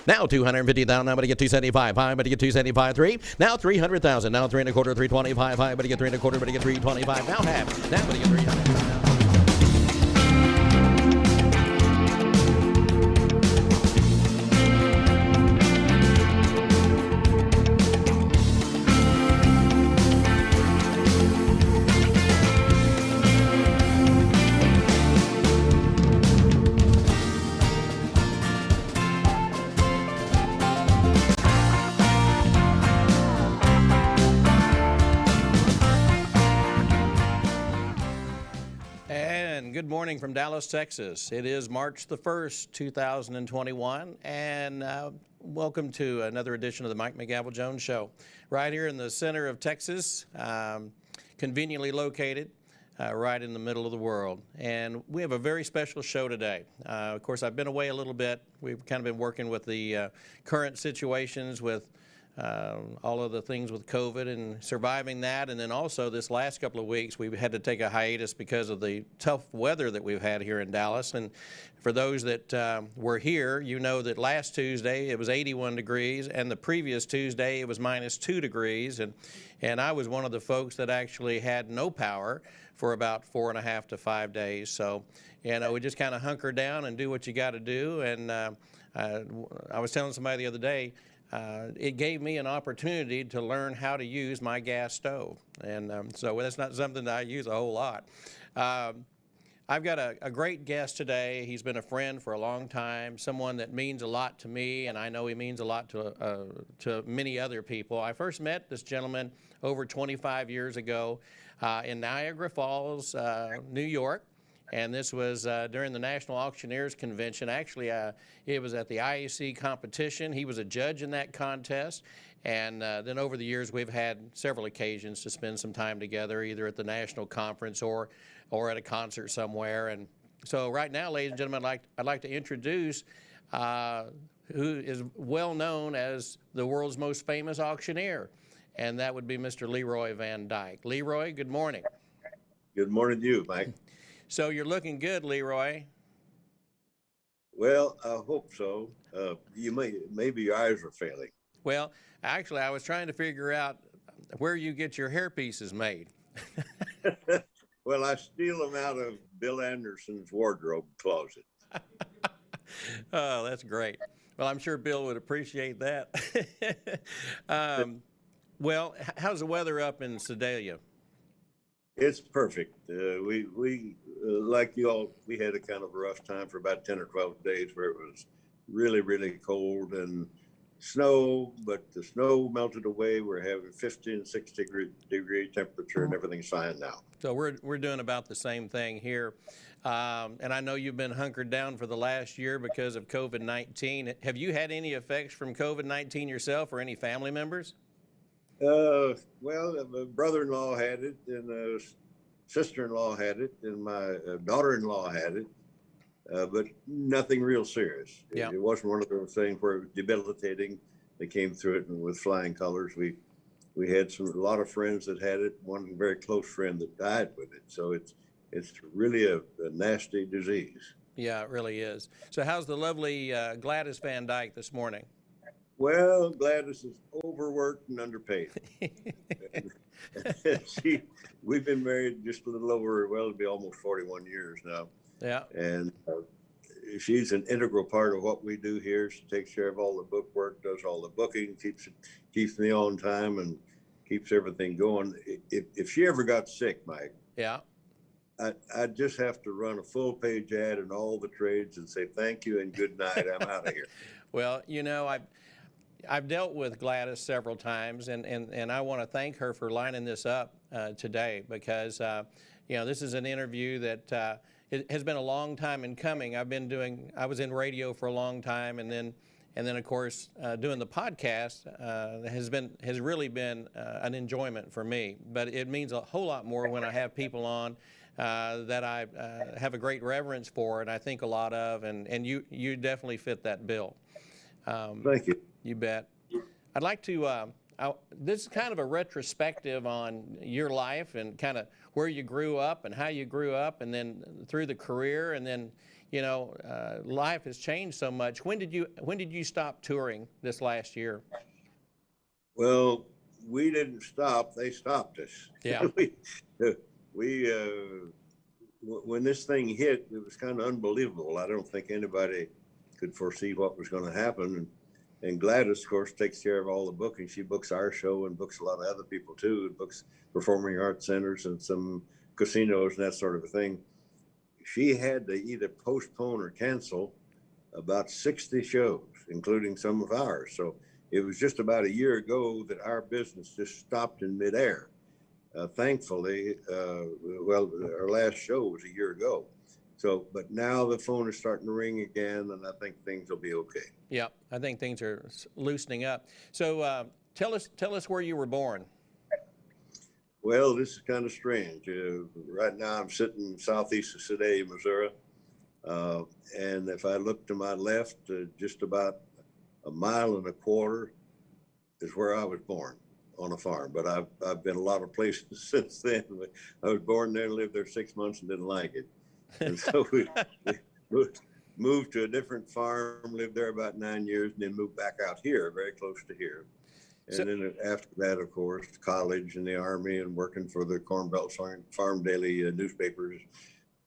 Now 250,000. Now, but you get 275. High, but you get 275. 3. Now 300,000. Now 3 1/4. 325. High, but you get 3 1/4. But you get 325. Now half. Now, but you get 300. Good morning from Dallas, Texas. It is March the 1st, 2021, and welcome to another edition of the Mike McGavel Jones Show. Right here in the center of Texas, conveniently located right in the middle of the world. And we have a very special show today. Of course, I've been away a little bit. We've kind of been working with the current situations with all of the things with COVID and surviving that. And then also this last couple of weeks, we've had to take a hiatus because of the tough weather that we've had here in Dallas. And for those that were here, you know that last Tuesday it was 81 degrees, and the previous Tuesday it was -2 degrees. And I was one of the folks that actually had no power for about 4.5 to 5 days. So, you know, we just kind of hunker down and do what you got to do. And I was telling somebody the other day, it gave me an opportunity to learn how to use my gas stove. And so that's not something that I use a whole lot. I've got a great guest today. He's been a friend for a long time, someone that means a lot to me, and I know he means a lot to many other people. I first met this gentleman over 25 years ago in Niagara Falls, New York. And this was during the National Auctioneers Convention. Actually, it was at the IAC competition. He was a judge in that contest. And then over the years, we've had several occasions to spend some time together, either at the national conference or at a concert somewhere. And so right now, ladies and gentlemen, I'd like to introduce who is well known as the world's most famous auctioneer. And that would be Mr. Leroy Van Dyke. Leroy, good morning. Good morning to you, Mike. So you're looking good, Leroy. Well, I hope so. Maybe your eyes are failing. Well, actually, I was trying to figure out where you get your hair pieces made. Well, I steal them out of Bill Anderson's wardrobe closet. Oh, that's great. Well, I'm sure Bill would appreciate that. Well, how's the weather up in Sedalia? It's perfect. We like you all, we had a kind of a rough time for about 10 or 12 days where it was really, really cold and snow, but the snow melted away. We're having 15, 16 degree temperature and everything's fine now. So we're doing about the same thing here. And I know you've been hunkered down for the last year because of COVID-19. Have you had any effects from COVID-19 yourself or any family members? Well, my brother-in-law had it, and sister-in-law had it, and my daughter-in-law had it, but nothing real serious. Yeah. It wasn't one of those things where it was debilitating. They came through it and with flying colors. We had a lot of friends that had it. One very close friend that died with it. So it's really a nasty disease. Yeah, it really is. So how's the lovely Gladys Van Dyke this morning? Well, Gladys is overworked and underpaid. We've been married just a little over, well, it'll be almost 41 years now. Yeah. And she's an integral part of what we do here. She takes care of all the book work, does all the booking, keeps me on time, and keeps everything going. If she ever got sick, Mike, yeah, I'd just have to run a full page ad in all the trades and say thank you and good night. I'm out of here. Well, you know, I've dealt with Gladys several times, and I want to thank her for lining this up today because, you know, this is an interview that it has been a long time in coming. I was in radio for a long time, and then of course doing the podcast has really been an enjoyment for me. But it means a whole lot more when I have people on that I have a great reverence for, and I think a lot of, and you definitely fit that bill. Thank you. You bet. I'd like to, this is kind of a retrospective on your life and kind of where you grew up and how you grew up, and then through the career, and then, you know, life has changed so much. When did you stop touring this last year? Well, we didn't stop. They stopped us. Yeah. we when this thing hit, it was kind of unbelievable. I don't think anybody could foresee what was going to happen. And Gladys, of course, takes care of all the booking. She books our show and books a lot of other people too, and books performing arts centers and some casinos and that sort of a thing. She had to either postpone or cancel about 60 shows, including some of ours. So it was just about a year ago that our business just stopped in midair. Thankfully, well, our last show was a year ago. So, but now the phone is starting to ring again, and I think things will be okay. Yeah, I think things are loosening up. So tell us where you were born. Well, this is kind of strange. Right now I'm sitting southeast of City, Missouri. And if I look to my left, just about a mile and a quarter is where I was born, on a farm. But I've been a lot of places since then. I was born there and lived there 6 months and didn't like it. And so we moved to a different farm, lived there about 9 years, and then moved back out here, very close to here. And then after that, of course, college and the Army and working for the Corn Belt Farm Daily newspapers.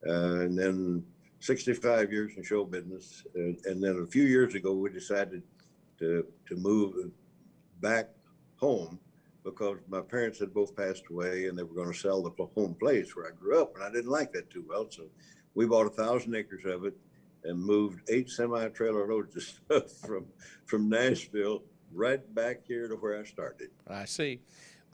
And then 65 years in show business. And then a few years ago, we decided to move back home because my parents had both passed away and they were going to sell the home place where I grew up. And I didn't like that too well. So we bought 1,000 acres of it and moved 8 semi-trailer loads of stuff from Nashville right back here to where I started. I see.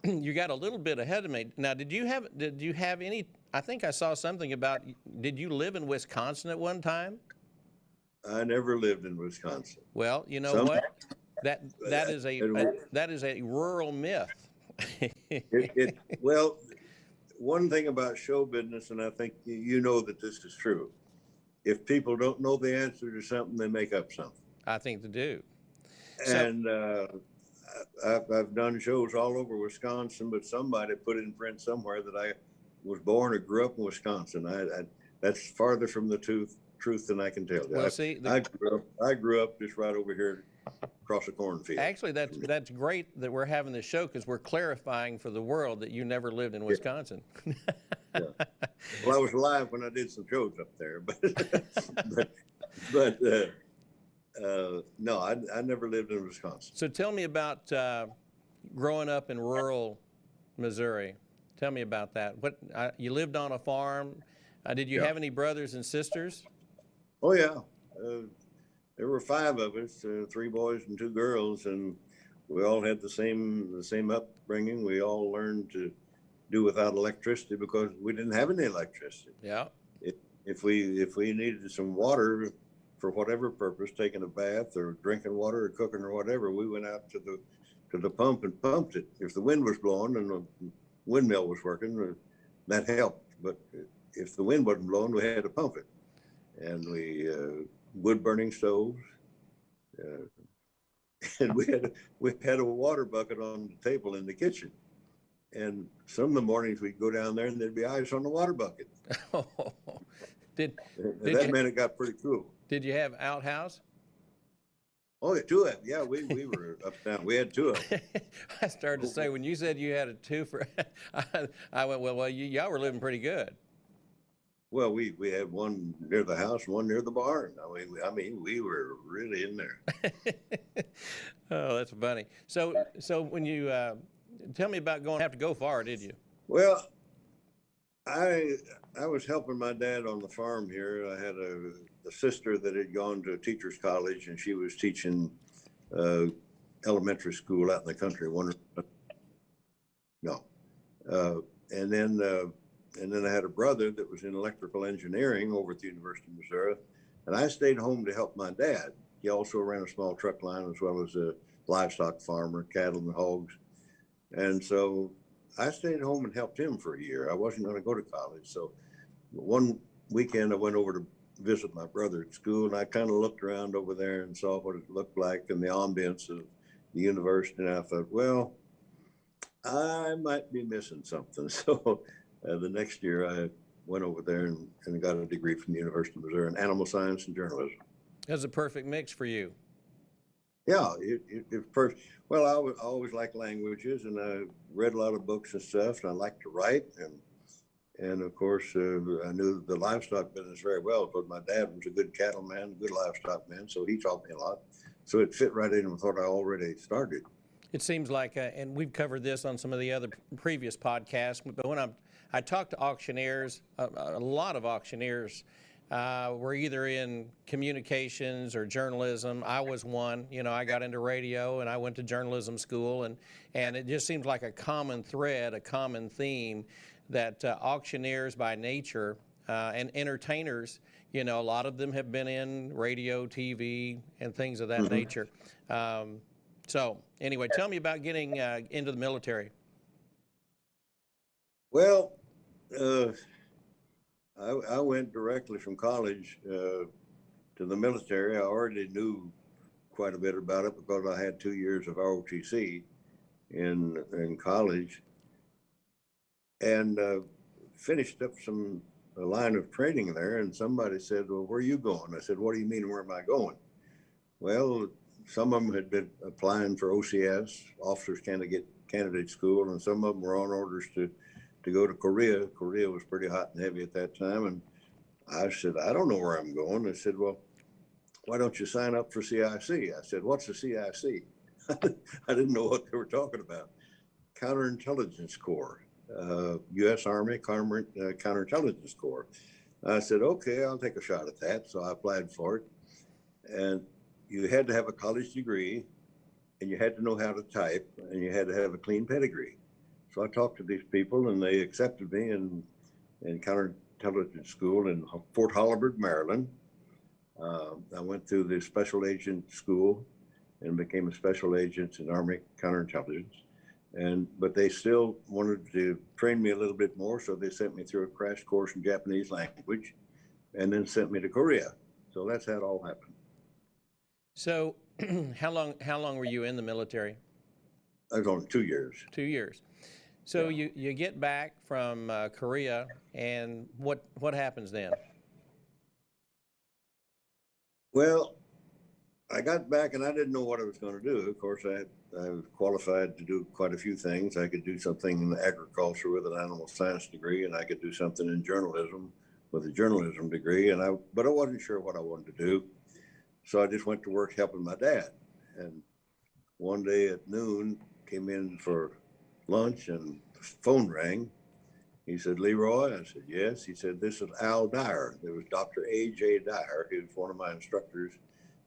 You got a little bit ahead of me. Now, did you have any, I think I saw something about, did you live in Wisconsin at one time? I never lived in Wisconsin. Well, you know what? That is a rural myth. Well, one thing about show business, and I think you know that this is true, if people don't know the answer to something, they make up something. I think they do. And I've done shows all over Wisconsin, but somebody put in print somewhere that I was born or grew up in Wisconsin. That's farther from the truth than I can tell you. Well, see, I grew up just right over here across the cornfield. Actually, that's great that we're having this show because we're clarifying for the world that you never lived in Wisconsin. Yeah. Well, I was alive when I did some shows up there, but no, I never lived in Wisconsin. So tell me about growing up in rural Missouri. Tell me about that. You lived on a farm. Did you have any brothers and sisters? Oh yeah, there were 5 of us, 3 boys and 2 girls, and we all had the same upbringing. We all learned to do without electricity because we didn't have any electricity. Yeah. If we needed some water for whatever purpose, taking a bath or drinking water or cooking or whatever, we went out to the pump and pumped it. If the wind was blowing and the windmill was working, that helped. But if the wind wasn't blowing, we had to pump it. And we wood burning stoves, and we had a water bucket on the table in the kitchen. And some of the mornings we'd go down there and there'd be ice on the water bucket. That meant it got pretty cool. Did you have outhouse? Oh, yeah, 2 of them. Yeah, we were up down. We had 2 of them. I started to say when you said you had a 2 for, I went, well, y'all were living pretty good. Well, we had one near the house, and one near the barn. I mean, we were really in there. Oh, that's funny. So when you tell me about have to go far, did you? Well, I was helping my dad on the farm here. I had a sister that had gone to a teacher's college, and she was teaching elementary school out in the country. And then I had a brother that was in electrical engineering over at the University of Missouri, and I stayed home to help my dad. He also ran a small truck line as well as a livestock farmer, cattle and hogs. And so I stayed home and helped him for a year. I wasn't going to go to college. So one weekend I went over to visit my brother at school, and I kind of looked around over there and saw what it looked like and the ambience of the university. And I thought, well, I might be missing something. So the next year I went over there and got a degree from the University of Missouri in animal science and journalism. That's a perfect mix for you. Yeah, it perfect. Well, I always liked languages, and I read a lot of books and stuff, and I like to write, and of course, I knew the livestock business very well because my dad was a good cattleman, a good livestock man, so he taught me a lot. So it fit right in with what I already started. It seems like, and we've covered this on some of the other previous podcasts, but when I talk to auctioneers, a lot of auctioneers were either in communications or journalism. I was one. You know, I got into radio and I went to journalism school, and it just seems like a common thread, a common theme that auctioneers by nature and entertainers, you know, a lot of them have been in radio, TV, and things of that nature. So anyway, tell me about getting into the military. Well, I went directly from college to the military. I already knew quite a bit about it because I had 2 years of ROTC in college, and finished up a line of training there. And somebody said, "Well, where are you going?" I said, "What do you mean, where am I going?" Well, some of them had been applying for OCS, Officers Candidate School, and some of them were on orders to go to Korea. Korea was pretty hot and heavy at that time. And I said, "I don't know where I'm going." They said, "Well, why don't you sign up for CIC?" I said, "What's a CIC?" I didn't know what they were talking about. Counterintelligence Corps, U.S. Army Counterintelligence Corps. I said, "Okay, I'll take a shot at that." So I applied for it. And you had to have a college degree, and you had to know how to type, and you had to have a clean pedigree. So I talked to these people, and they accepted me in counterintelligence school in Fort Holabird, Maryland. I went through the special agent school and became a special agent in Army counterintelligence. But they still wanted to train me a little bit more, so they sent me through a crash course in Japanese language, and then sent me to Korea. So that's how it all happened. So how long were you in the military? I was only 2 years. 2 years. So yeah. You get back from Korea, and what happens then? Well, I got back and I didn't know what I was going to do. Of course, I was qualified to do quite a few things. I could do something in agriculture with an animal science degree, and I could do something in journalism with a journalism degree. But I wasn't sure what I wanted to do. So I just went to work helping my dad. And one day at noon, came in for lunch, and the phone rang. He said, "Leroy?" I said, "Yes." He said, "This is Al Dyer." There was Dr. A.J. Dyer. He was one of my instructors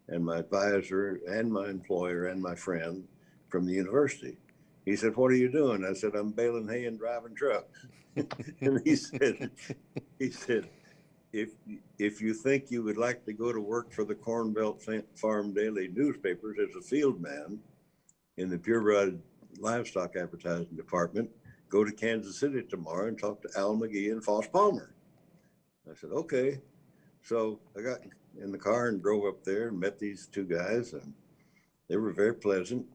and my advisor and my employer and my friend from the university. He said, "What are you doing?" I said, "I'm baling hay and driving trucks." And he said, if you think you would like to go to work for the Corn Belt Farm Daily newspapers as a field man in the purebred livestock advertising department, go to Kansas City tomorrow and talk to Al McGee and Foss Palmer." I said, "Okay." So I got in the car and drove up there and met these two guys, and they were very pleasant.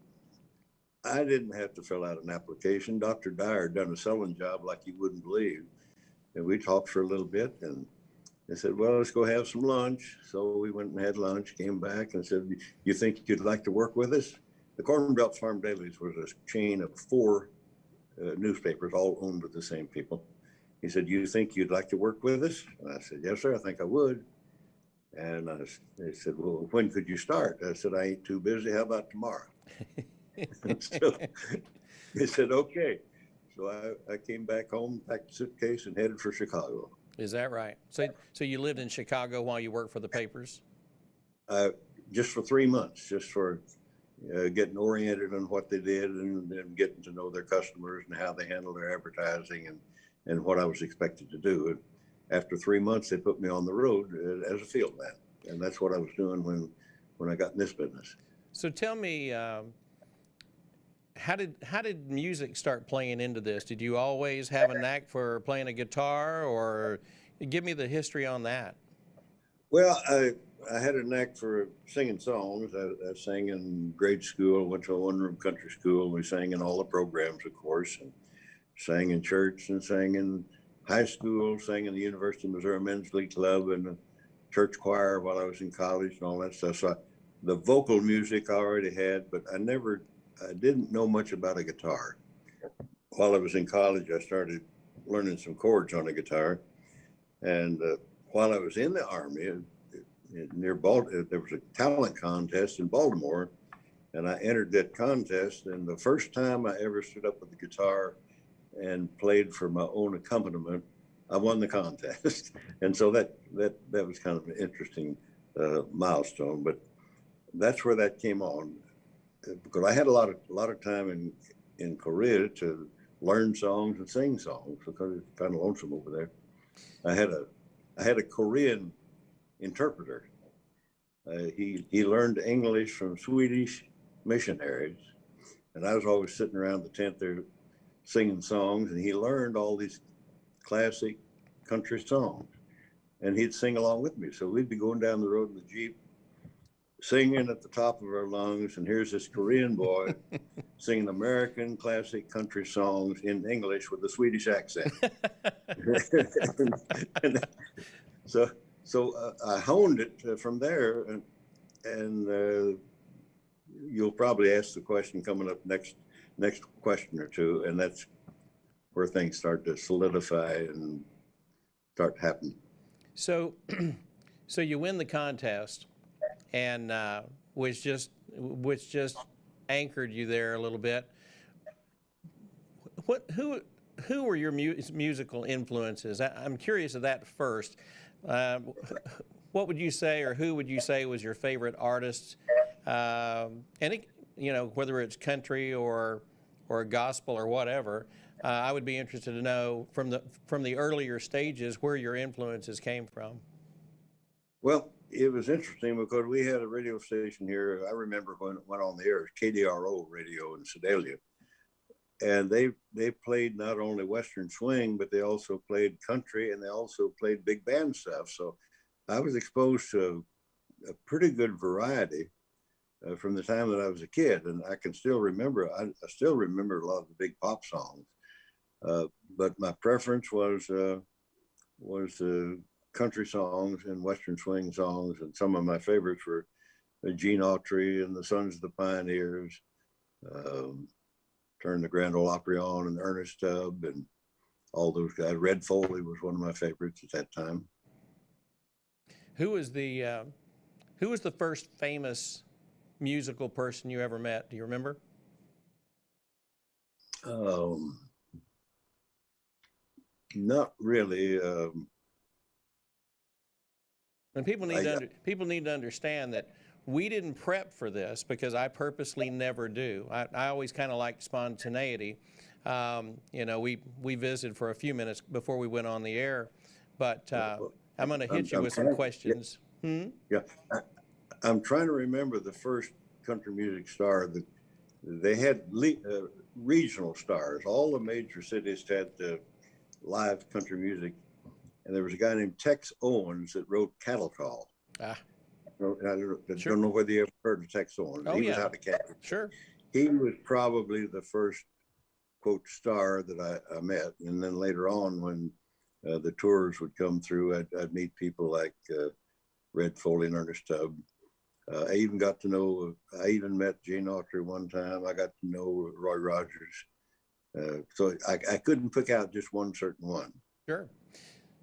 I didn't have to fill out an application. Dr. Dyer done a selling job like you wouldn't believe. And we talked for a little bit, and they said, "Well, let's go have some lunch." So we went and had lunch, came back and said, "You think you'd like to work with us?" The Corn Belt Farm Dailies was a chain of 4 newspapers, all owned by the same people. He said, "You think you'd like to work with us?" And I said, "Yes, sir, I think I would." And they said, "Well, when could you start?" I said, "I ain't too busy. How about tomorrow?" So they said, "Okay." So I came back home, packed a suitcase, and headed for Chicago. Is that right? So you lived in Chicago while you worked for the papers? Just for 3 months, just for getting oriented on what they did, and getting to know their customers and how they handle their advertising, and what I was expected to do. And after 3 months, they put me on the road as a field man, and that's what I was doing when I got in this business. So tell me, how did music start playing into this? Did you always have a knack for playing a guitar, or give me the history on that? Well, I had a knack for singing songs. I sang in grade school, went to a one-room country school. We sang in all the programs, of course, and sang in church and sang in high school, sang in the University of Missouri Men's League Club and the church choir while I was in college and all that stuff. So the vocal music I already had, but I didn't know much about a guitar. While I was in college, I started learning some chords on the guitar. And while I was in the Army, near Baltimore, there was a talent contest in Baltimore, and I entered that contest. And the first time I ever stood up with the guitar and played for my own accompaniment, I won the contest. And so that was kind of an interesting milestone. But that's where that came on, because I had a lot of time in Korea to learn songs and sing songs because it's kind of lonesome over there. I had a Korean interpreter. He learned English from Swedish missionaries, and I was always sitting around the tent there singing songs, and he learned all these classic country songs, and he'd sing along with me. So we'd be going down the road in the Jeep, singing at the top of our lungs, and here's this Korean boy singing American classic country songs in English with a Swedish accent. So I honed it from there, and you'll probably ask the question coming up next question or two, and that's where things start to solidify and start happening. So you win the contest, and which just anchored you there a little bit. Who were your musical influences? I'm curious of that first. What would you say, or who would you say was your favorite artist? Any, whether it's country or gospel or whatever. I would be interested to know from the earlier stages where your influences came from. Well, it was interesting because we had a radio station here. I remember when it went on the air, KDRO radio in Sedalia. And they played not only Western swing, but they also played country, and they also played big band stuff. So I was exposed to a pretty good variety from the time that I was a kid. And I can still remember, I still remember a lot of the big pop songs. But my preference was country songs and Western swing songs. And some of my favorites were Gene Autry and the Sons of the Pioneers, Turn the Grand Ole Opry On, and Ernest Tubb, and all those guys. Red Foley was one of my favorites at that time. Who was the first famous musical person you ever met? Do you remember? Not really. And people need to understand that we didn't prep for this, because I purposely never do. I always kind of like spontaneity. We visited for a few minutes before we went on the air, but I'm going to hit you with some questions. Yeah, I'm trying to remember the first country music star. That they had regional stars. All the major cities had live country music, and there was a guy named Tex Owens that wrote Cattle Call. I don't know whether you ever heard of Tex Owens. Oh, he was out of Canada. Sure. He was probably the first, quote, star that I met. And then later on, when the tours would come through, I'd meet people like Red Foley and Ernest Tubb. I even met Gene Autry one time. I got to know Roy Rogers. So I couldn't pick out just one certain one. Sure.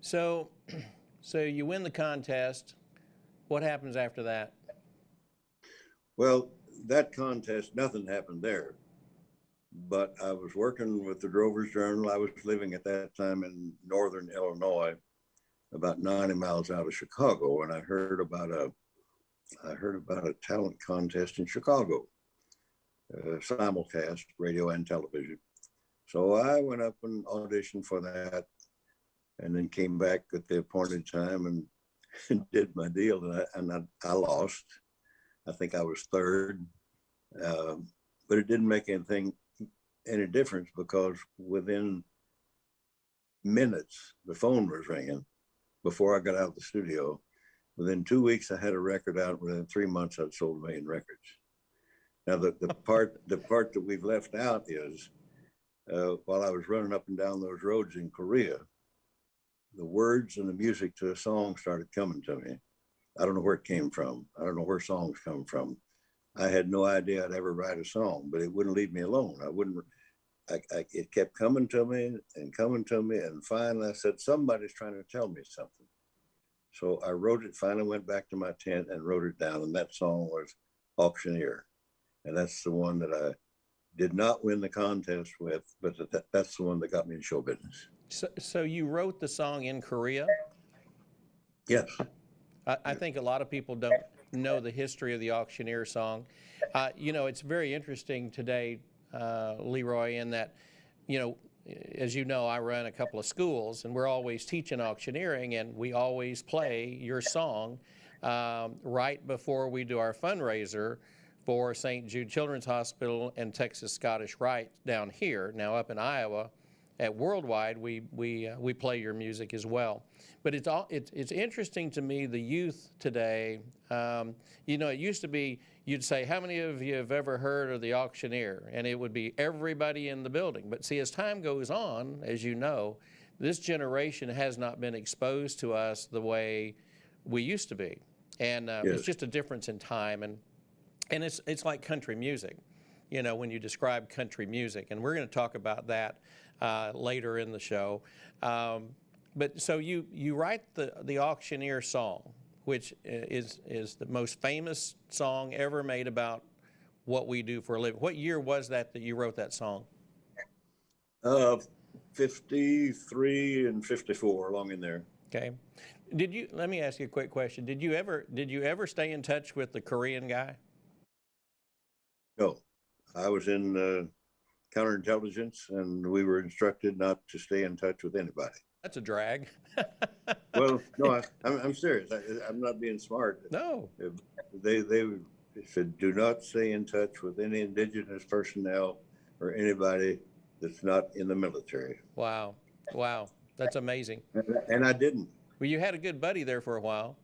So you win the contest. What happens after that? Well, that contest, nothing happened there. But I was working with the Drover's Journal. I was living at that time in northern Illinois, about 90 miles out of Chicago, and I heard about a talent contest in Chicago, simulcast, radio and television. So I went up and auditioned for that, and then came back at the appointed time and did my deal, and I lost. I think I was third, but it didn't make any difference, because within minutes the phone was ringing before I got out of the studio. Within 2 weeks I had a record out. Within 3 months I'd sold 1 million records. Now the part that we've left out is while I was running up and down those roads in Korea, the words and the music to a song started coming to me. I don't know where it came from. I don't know where songs come from. I had no idea I'd ever write a song, but it wouldn't leave me alone. It kept coming to me and coming to me. And finally I said, somebody's trying to tell me something. So I wrote it, finally went back to my tent and wrote it down. And that song was Auctioneer. And that's the one that I did not win the contest with, but that's the one that got me in show business. So you wrote the song in Korea? Yes. I think a lot of people don't know the history of the Auctioneer song. It's very interesting today, Leroy, in that, as you know, I run a couple of schools, and we're always teaching auctioneering, and we always play your song right before we do our fundraiser for St. Jude Children's Hospital and Texas Scottish Rite down here. Now up in Iowa, at Worldwide, we play your music as well. But it's interesting to me, the youth today. It used to be, you'd say, how many of you have ever heard of the Auctioneer? And it would be everybody in the building. But see, as time goes on, as you know, this generation has not been exposed to us the way we used to be. And Yes. It's just a difference in time. And it's like country music, when you describe country music. And we're going to talk about that later in the show. But so you write the Auctioneer song, which is the most famous song ever made about what we do for a living. What year was that you wrote that song? 53 and 54, along in there. Okay. Let me ask you a quick question. Did you ever stay in touch with the Korean guy? No, I was in counterintelligence, and we were instructed not to stay in touch with anybody. That's a drag. Well, no, I'm serious. I'm not being smart. No. They said, do not stay in touch with any indigenous personnel or anybody that's not in the military. Wow. That's amazing. And I didn't. Well, you had a good buddy there for a while.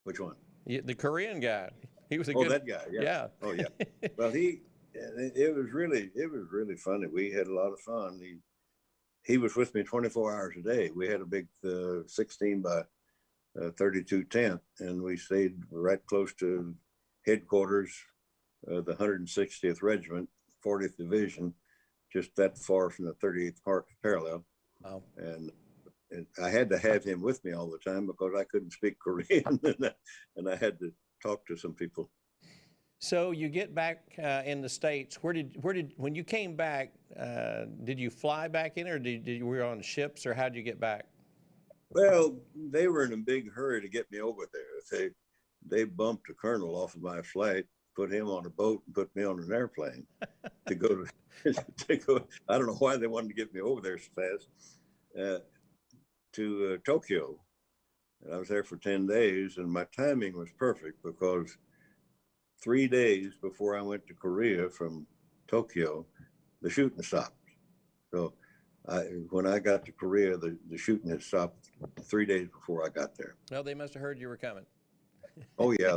Which one? The Korean guy. He was a good. Oh, that guy. Yeah. Yeah. Oh, yeah. Well, it was really funny. We had a lot of fun. He was with me 24 hours a day. We had a big 16 by 32 tent, and we stayed right close to headquarters, the 160th Regiment, 40th Division, just that far from the 38th Parallel. Wow. And I had to have him with me all the time because I couldn't speak Korean, and I had to talk to some people. So you get back in the States. When you came back, did you fly back in, or were you on ships, or how did you get back? Well, they were in a big hurry to get me over there. They bumped a colonel off of my flight, put him on a boat, and put me on an airplane to go to go. I don't know why they wanted to get me over there so fast, to Tokyo. And I was there for 10 days, and my timing was perfect because 3 days before I went to Korea from Tokyo, the shooting stopped. So when I got to Korea, the shooting had stopped 3 days before I got there. Well, they must have heard you were coming. Oh yeah,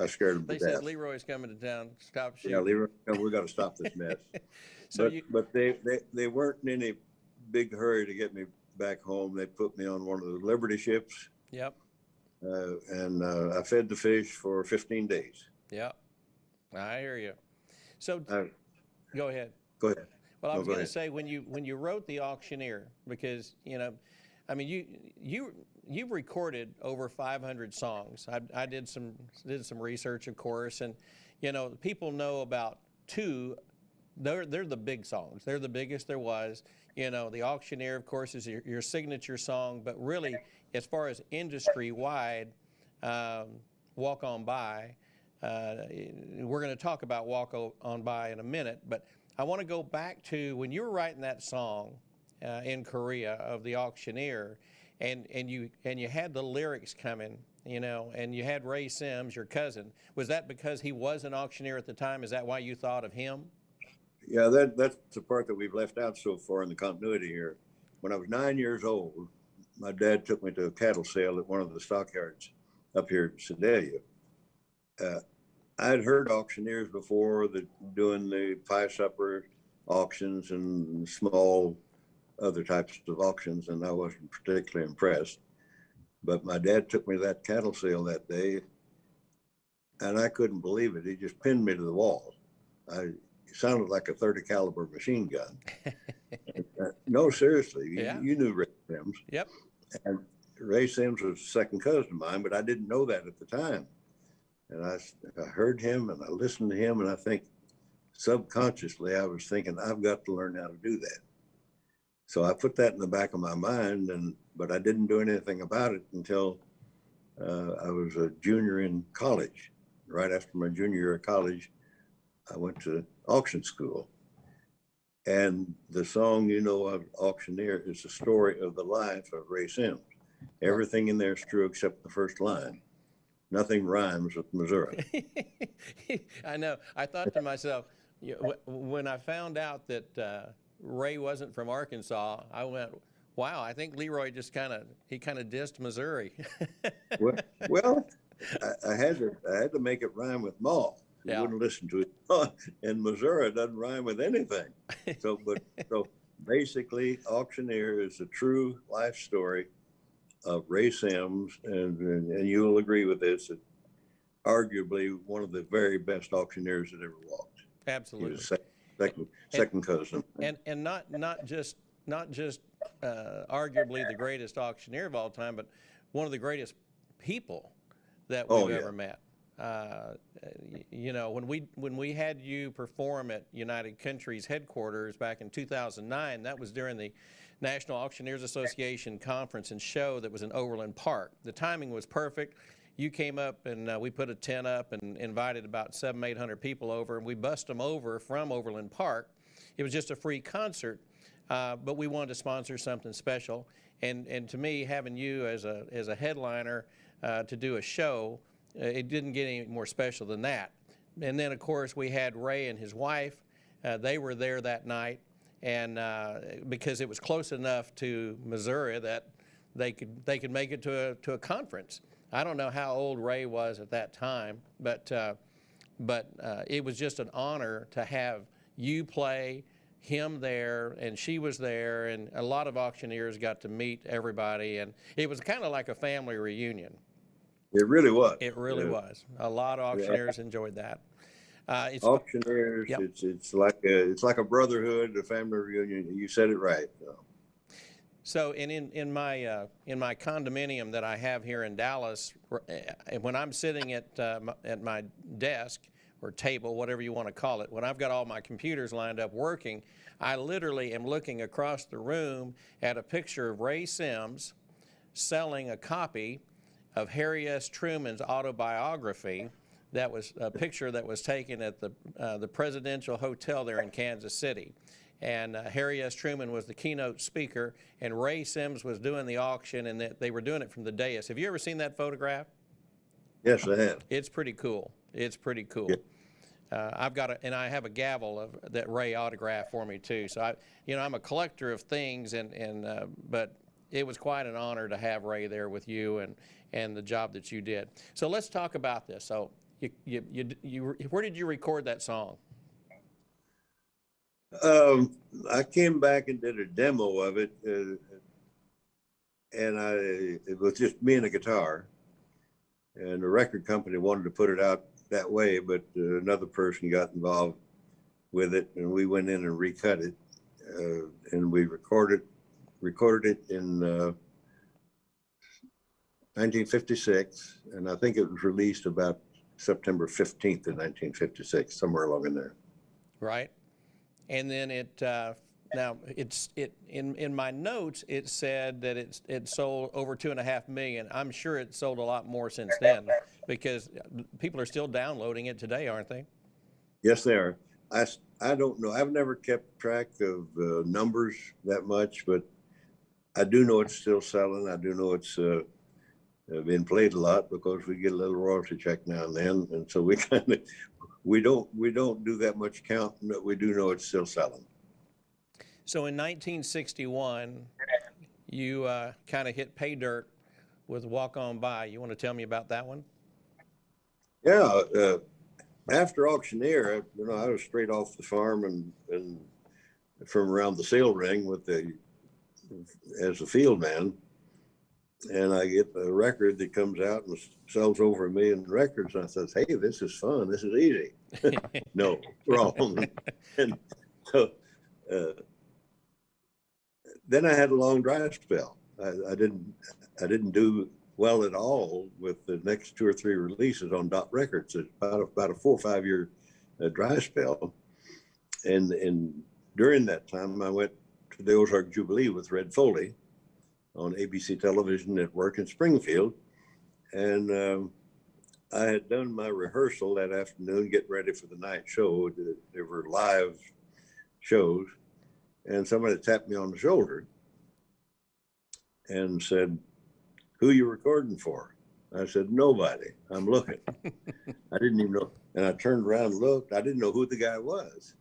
I scared them to They death. said Leroy's coming to town. Stop shooting. Yeah, Leroy, we got to stop this mess. But they weren't in any big hurry to get me back home. They put me on one of the Liberty ships. Yep. And I fed the fish for 15 days. Yeah, I hear you. So go ahead. Go ahead. Well, I was going to say, when you wrote the Auctioneer, because you've recorded over 500 songs. I did some research, of course, and people know about two. They're the big songs. They're the biggest there was. The Auctioneer, of course, is your signature song, but really, as far as industry-wide, Walk On By. We're going to talk about Walk On By in a minute, but I want to go back to when you were writing that song in Korea of the Auctioneer, and you had the lyrics coming, and you had Ray Sims, your cousin. Was that because he was an auctioneer at the time? Is that why you thought of him? Yeah, that's the part that we've left out so far in the continuity here. When I was 9 years old, my dad took me to a cattle sale at one of the stockyards up here in Sedalia. I'd heard auctioneers before doing the pie supper auctions and small other types of auctions, and I wasn't particularly impressed. But my dad took me to that cattle sale that day, and I couldn't believe it. He just pinned me to the wall. It sounded like a 30 caliber machine gun. No, seriously, Yeah. you knew Ray Sims. Yep. And Ray Sims was a second cousin of mine, but I didn't know that at the time. And I heard him and I listened to him, and I think subconsciously I was thinking, I've got to learn how to do that. So I put that in the back of my mind, but I didn't do anything about it until I was a junior in college. Right after my junior year of college, I went to auction school. And the song, of Auctioneer is the story of the life of Ray Sims. Everything in there is true except the first line. Nothing rhymes with Missouri. I know. I thought to myself, when I found out that Ray wasn't from Arkansas, I went, wow, I think Leroy just kind of dissed Missouri. well, I had to make it rhyme with mall. You Yeah. wouldn't listen to it. And Missouri doesn't rhyme with anything. So basically, Auctioneer is a true life story of Ray Sims, and you'll agree with this, that arguably one of the very best auctioneers that ever walked. Absolutely. He was second cousin. And not just arguably the greatest auctioneer of all time, but one of the greatest people that we've ever met. When we had you perform at United Countries headquarters back in 2009, that was during the National Auctioneers Association conference and show that was in Overland Park. The timing was perfect. You came up and we put a tent up and invited about 700-800 people over, and we bussed them over from Overland Park. It was just a free concert, but we wanted to sponsor something special. And to me, having you as a headliner to do a show, it didn't get any more special than that. And then, of course, we had Ray and his wife. They were there that night, and because it was close enough to Missouri that they could make it to a conference. I don't know how old Ray was at that time, but it was just an honor to have you play, him there, and she was there, and a lot of auctioneers got to meet everybody, and it was kind of like a family reunion. It really was. It really was. A lot of auctioneers enjoyed that. Auctioneers, yep. it's like a brotherhood, a family reunion. You said it right. So in my condominium that I have here in Dallas, when I'm sitting at my desk or table, whatever you want to call it, when I've got all my computers lined up working, I literally am looking across the room at a picture of Ray Sims selling a copy of Harry S. Truman's autobiography. That was a picture that was taken at the Presidential Hotel there in Kansas City. And Harry S. Truman was the keynote speaker, and Ray Sims was doing the auction, and they were doing it from the dais. Have you ever seen that photograph? Yes, I have. It's pretty cool. It's pretty cool. Yeah. I have a gavel that Ray autographed for me too. So I'm a collector of things, but it was quite an honor to have Ray there with you and the job that you did. So let's talk about this. So where did you record that song? I came back and did a demo of it, and it was just me and a guitar. And the record company wanted to put it out that way, but another person got involved with it, and we went in and recut it, and we recorded it in 1956, and I think it was released about September 15th of 1956, somewhere along in there. Right. And then in my notes it said that it sold over 2.5 million. I'm sure it sold a lot more since then because people are still downloading it today, aren't they? Yes, they are. I don't know. I've never kept track of numbers that much, but I do know it's still selling. I do know it's been played a lot because we get a little royalty check now and then, and so we don't do that much counting, but we do know it's still selling. So in 1961, you kind of hit pay dirt with Walk On By. You want to tell me about that one? Yeah, after Auctioneer, I was straight off the farm and from around the sale ring with the as a field man, and I get a record that comes out and sells over 1 million records. And I says, "Hey, this is fun. This is easy." No, wrong. And so then I had a long dry spell. I didn't do well at all with the next 2 or 3 releases on Dot Records. It's about a 4 or 5 year dry spell, and during that time I went to the Ozark Jubilee with Red Foley on ABC Television Network in Springfield, and I had done my rehearsal that afternoon, getting ready for the night show. There were live shows, and somebody tapped me on the shoulder and said, "Who you recording for?" I said, "Nobody. I'm looking." I didn't even know. And I turned around and looked. I didn't know who the guy was.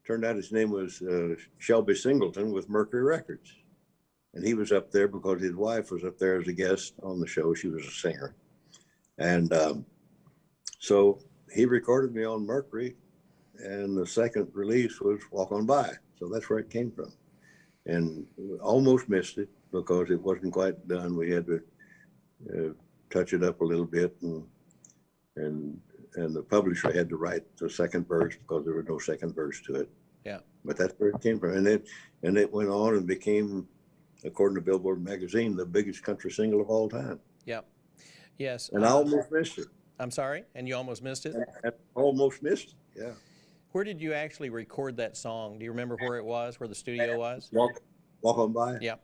Turned out his name was Shelby Singleton with Mercury Records. And he was up there because his wife was up there as a guest on the show. She was a singer. And so he recorded me on Mercury. And the second release was Walk On By. So that's where it came from. And almost missed it because it wasn't quite done. We had to touch it up a little bit, and the publisher had to write the second verse because there was no second verse to it. Yeah. But that's where it came from, and it went on and became, according to Billboard magazine, the biggest country single of all time. Yeah. Yes. And I almost missed it. I'm sorry, and you almost missed it? I almost missed it. Yeah. Where did you actually record that song? Do you remember where it was, where the studio was? Walk On By. Yeah.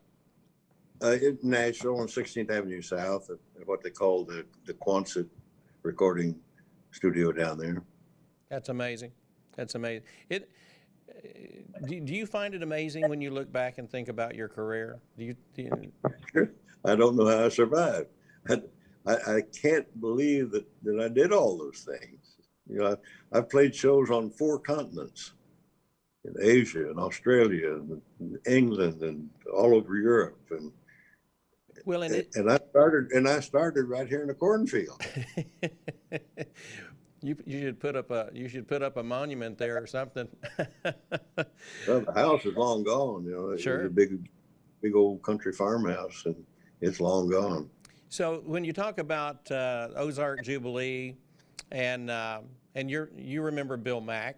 In Nashville on 16th Avenue South, at what they call the Quonset recording studio down there. That's amazing. That's amazing. Do you find it amazing when you look back and think about your career? Sure. I don't know how I survived. I can't believe that I did all those things. You know, I've played shows on 4 continents, in Asia and Australia and England and all over Europe, and well, I started right here in the cornfield. You should put up a monument there or something. Well, the house is long gone. You know, sure. It's a big old country farmhouse, and it's long gone. So when you talk about Ozark Jubilee, and you remember Bill Mack.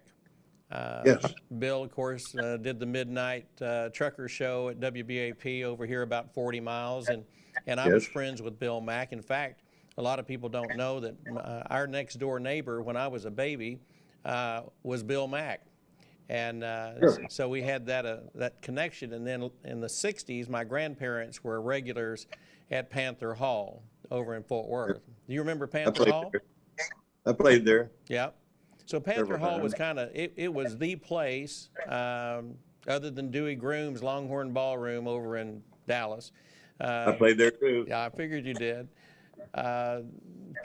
Yes. Bill, of course, did the midnight trucker show at WBAP over here about 40 miles, and I was friends with Bill Mack. In fact, a lot of people don't know that our next door neighbor when I was a baby was Bill Mack, and so we had that connection. And then in the 60s, my grandparents were regulars at Panther Hall over in Fort Worth. Do you remember Panther Hall? I played there. Yeah. So Panther Hall was kind of, it was the place, other than Dewey Groom's Longhorn Ballroom over in Dallas. I played there too. Yeah, I figured you did.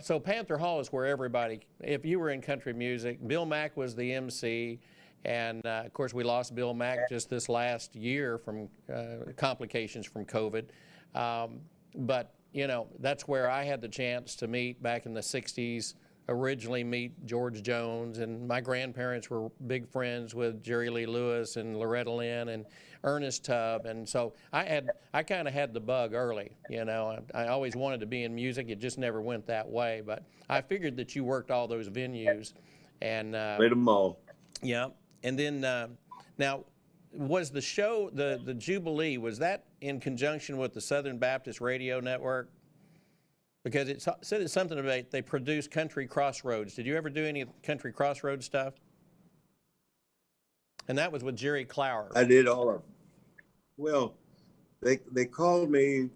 So Panther Hall is where everybody, if you were in country music, Bill Mack was the MC. And of course, we lost Bill Mack just this last year from complications from COVID. But, you know, that's where I had the chance to meet back in the 60s. Originally meet George Jones, and my grandparents were big friends with Jerry Lee Lewis and Loretta Lynn and Ernest Tubb, and so I kind of had the bug early. You know, I always wanted to be in music. It just never went that way, but I figured that you worked all those venues, and played them all. Yeah, and then now was the show the Jubilee, was that in conjunction with the Southern Baptist Radio Network? Because it said it's something about they produce Country Crossroads. Did you ever do any Country Crossroads stuff? And that was with Jerry Clower. I did all of them. Well, they called me,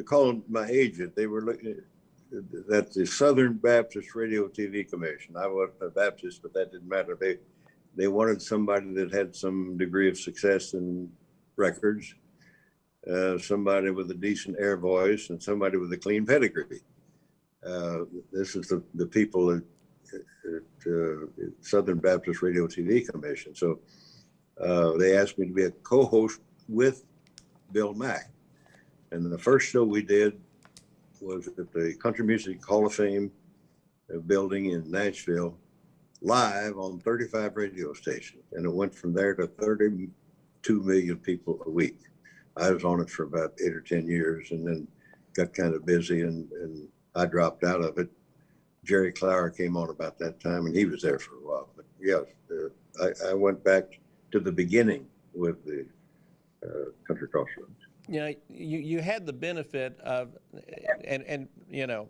called my agent. They were looking at the Southern Baptist Radio TV Commission. I wasn't a Baptist, but that didn't matter. They wanted somebody that had some degree of success in records, somebody with a decent air voice, and somebody with a clean pedigree. This is the people at Southern Baptist Radio TV Commission. So they asked me to be a co-host with Bill Mack. And the first show we did was at the Country Music Hall of Fame building in Nashville, live on 35 radio stations. And it went from there to 32 million people a week. I was on it for about 8 or 10 years, and then got kind of busy, and I dropped out of it. Jerry Clower came on about that time, and he was there for a while. But yeah, I went back to the beginning with the Country Crossroads. You know, you had the benefit of, and you know,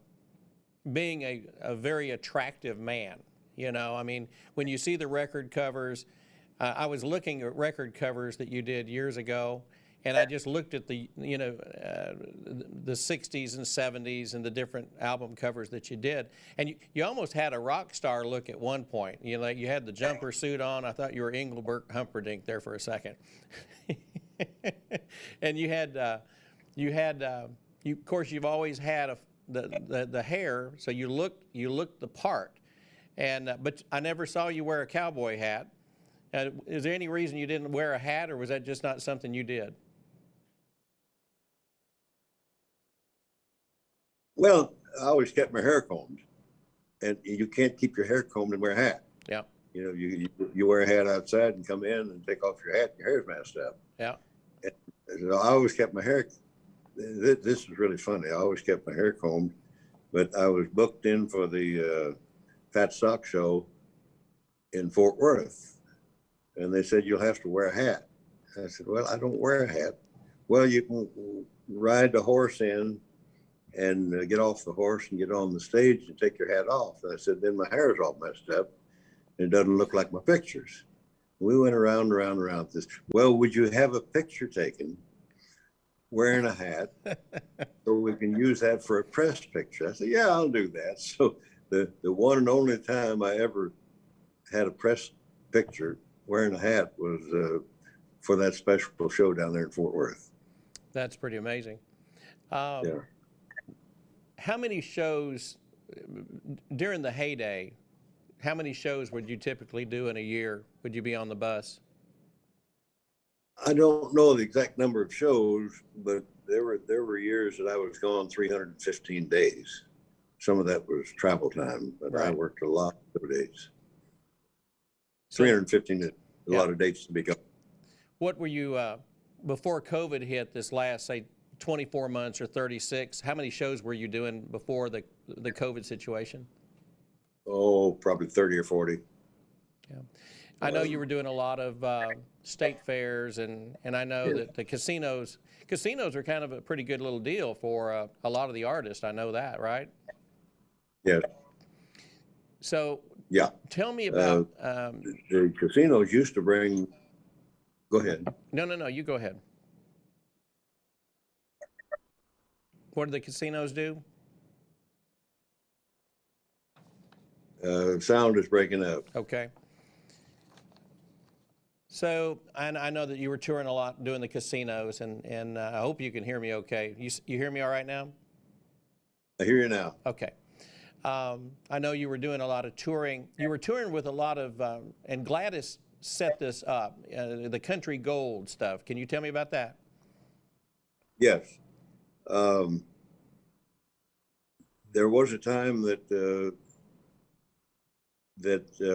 being a very attractive man. You know, I mean, when you see the record covers, I was looking at record covers that you did years ago, and I just looked at the, you know, the 60s and 70s and the different album covers that you did. And you almost had a rock star look at one point. You know, you had the jumper suit on. I thought you were Engelbert Humperdinck there for a second. And of course, you've always had the hair, so you looked the part. And but I never saw you wear a cowboy hat. Is there any reason you didn't wear a hat, or was that just not something you did? Well, I always kept my hair combed, and you can't keep your hair combed and wear a hat. Yeah. You know, you wear a hat outside and come in and take off your hat, your hair's messed up. Yeah. And so I always kept my hair. This is really funny. I always kept my hair combed, but I was booked in for the Fat Sock Show in Fort Worth, and they said, you'll have to wear a hat. I said, well, I don't wear a hat. Well, you can ride the horse in and get off the horse and get on the stage and take your hat off. And I said, then my hair's all messed up and it doesn't look like my pictures. We went around and around and around this. Well, would you have a picture taken wearing a hat so we can use that for a press picture? I said, yeah, I'll do that. So the one and only time I ever had a press picture wearing a hat was for that special show down there in Fort Worth. That's pretty amazing. Yeah. How many shows during the heyday? How many shows would you typically do in a year? Would you be on the bus? I don't know the exact number of shows, but there were years that I was gone 315 days. Some of that was travel time, but right. I worked a lot of days. 315 is a lot of dates to be gone. What were you before COVID hit? This last, say, 24 months or 36. How many shows were you doing before the COVID situation? Oh, probably 30 or 40. Yeah, I know you were doing a lot of state fairs, and I know that the casinos are kind of a pretty good little deal for a lot of the artists. I know that, right? Yeah. So yeah, tell me about the casinos used to bring. Go ahead. No, you go ahead. What do the casinos do? Sound is breaking up. Okay. So I know that you were touring a lot doing the casinos, and I hope you can hear me okay. You hear me all right now? I hear you now. Okay. I know you were doing a lot of touring. You were touring with a lot of, and Gladys set this up, the Country Gold stuff. Can you tell me about that? Yes. There was a time that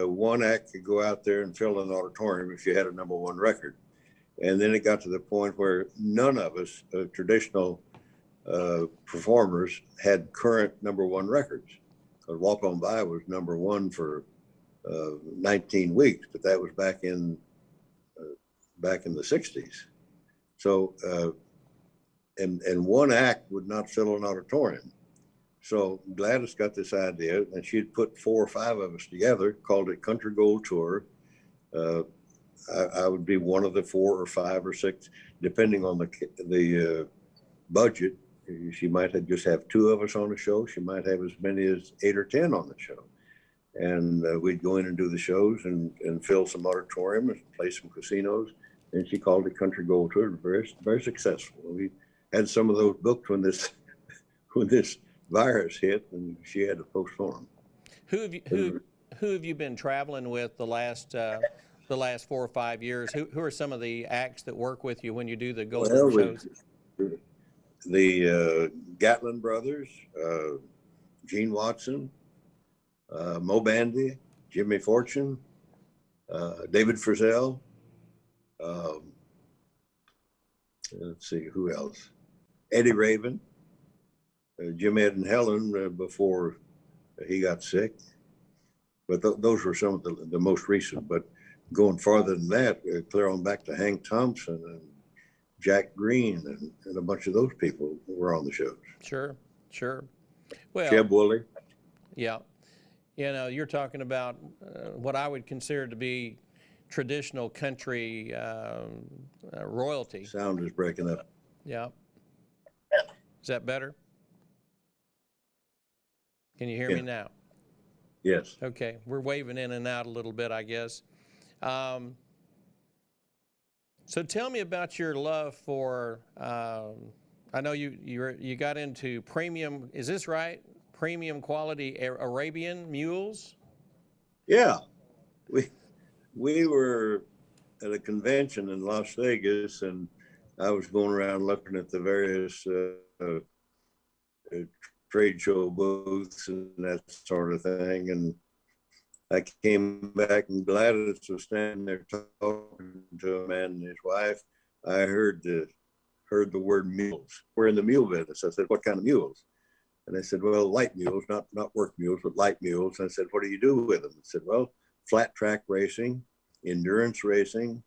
one act could go out there and fill an auditorium if you had a #1 record. And then it got to the point where none of us, traditional performers, had current #1 records. Because Walk On By was #1 for 19 weeks, but that was back in the 60s. So, and one act would not fill an auditorium. So Gladys got this idea, and she'd put 4 or 5 of us together, called it Country Gold Tour. I would be one of the 4 or 5 or 6, depending on the budget. She might just have 2 of us on the show. She might have as many as 8 or 10 on the show. And we'd go in and do the shows and fill some auditoriums, play some casinos. And she called it Country Gold Tour. Very, very successful. We had some of those booked when this virus hit, and she had to postpone them. Who have you been traveling with the last 4 or 5 years? Who are some of the acts that work with you when you do the Gold Tour shows? The Gatlin brothers, Gene Watson, Mo Bandy, Jimmy Fortune, David Frizzell, let's see, who else? Eddie Raven, Jim Ed and Helen before he got sick. But those were some of the most recent. But going farther than that, clear on back to Hank Thompson and Jack Green and a bunch of those people were on the shows. Sure, sure. Well, Jeb Woolley. yeah. You know, you're talking about what I would consider to be traditional country royalty. Sound is breaking up. Yeah. Is that better? Can you hear me now? Yes. Okay. We're waving in and out a little bit, I guess. So tell me about your love for, I know you got into premium, is this right? Premium quality Arabian mules? Yeah. We were at a convention in Las Vegas, and I was going around looking at the various trade show booths and that sort of thing. And I came back, and Gladys was standing there talking to a man and his wife. I heard the word mules. We're in the mule business. I said, "What kind of mules?" And they said, "Well, light mules, not work mules, but light mules." And I said, "What do you do with them?" I said, "Well, flat track racing, endurance racing,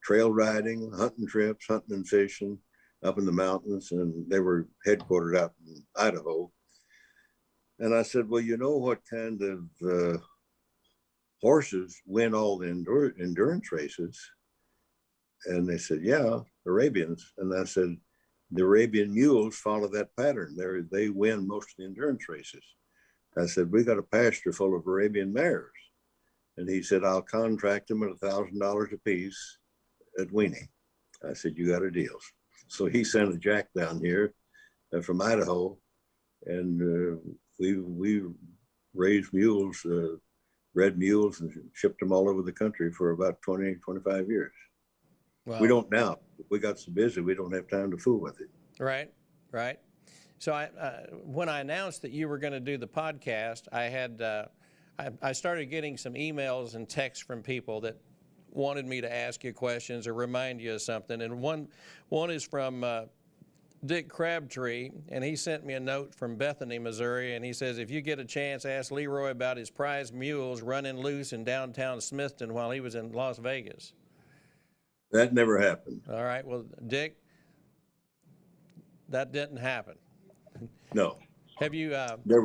trail riding, hunting trips, hunting and fishing up in the mountains." And they were headquartered out in Idaho. And I said, "Well, you know what kind of horses win all the endurance races?" And they said, "Yeah, Arabians." And I said, "The Arabian mules follow that pattern. They win most of the endurance races." I said, "We got a pasture full of Arabian mares." And he said, "I'll contract them at $1,000 a piece at Weenie." I said, "You got a deal." So he sent a jack down here from Idaho, and we raised mules, red mules, and shipped them all over the country for about 20, 25 years. Wow. We don't now. We got so busy, we don't have time to fool with it. Right, right. So when I announced that you were going to do the podcast, I started getting some emails and texts from people that wanted me to ask you questions or remind you of something. And one is from Dick Crabtree, and he sent me a note from Bethany, Missouri, and he says, "If you get a chance, ask Leroy about his prize mules running loose in downtown Smithton while he was in Las Vegas." That never happened. All right. Well, Dick, that didn't happen. No. Have you? There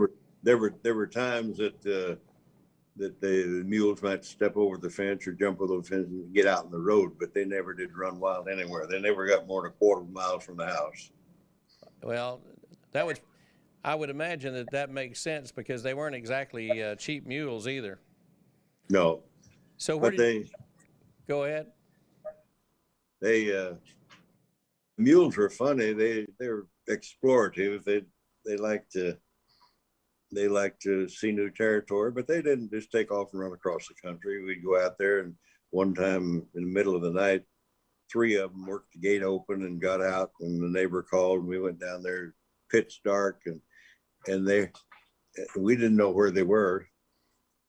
were times that the mules might step over the fence or jump over the fence and get out in the road, but they never did run wild anywhere. They never got more than a quarter of a mile from the house. Well, I would imagine that makes sense because they weren't exactly cheap mules either. No. So go ahead. Mules were funny. They're explorative. They like to see new territory, but they didn't just take off and run across the country. We'd go out there, and one time in the middle of the night, 3 of them worked the gate open and got out, and the neighbor called, and we went down there, pitch dark, and we didn't know where they were.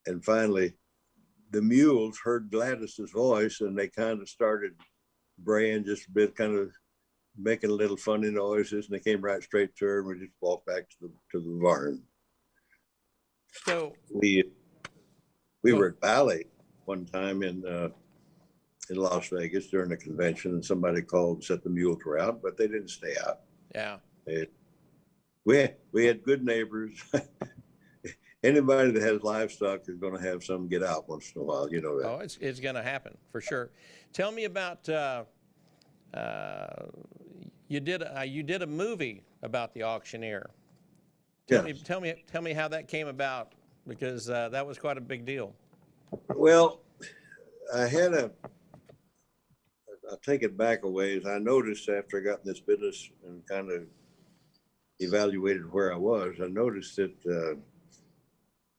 And finally, the mules heard Gladys's voice, and they kind of started braying just a bit, kind of making a little funny noises, and they came right straight to her, and we just walked back to the barn. So we were at Ballet one time in Las Vegas during a convention, and somebody called and said the mules were out, but they didn't stay out. Yeah. We had good neighbors. Anybody that has livestock is going to have some get out once in a while. You know that. Oh, it's going to happen for sure. Tell me about you did a movie about the Auctioneer. Tell me how that came about, because that was quite a big deal. Well, I'll take it back a ways. I noticed after I got in this business and kind of evaluated where I was, I noticed that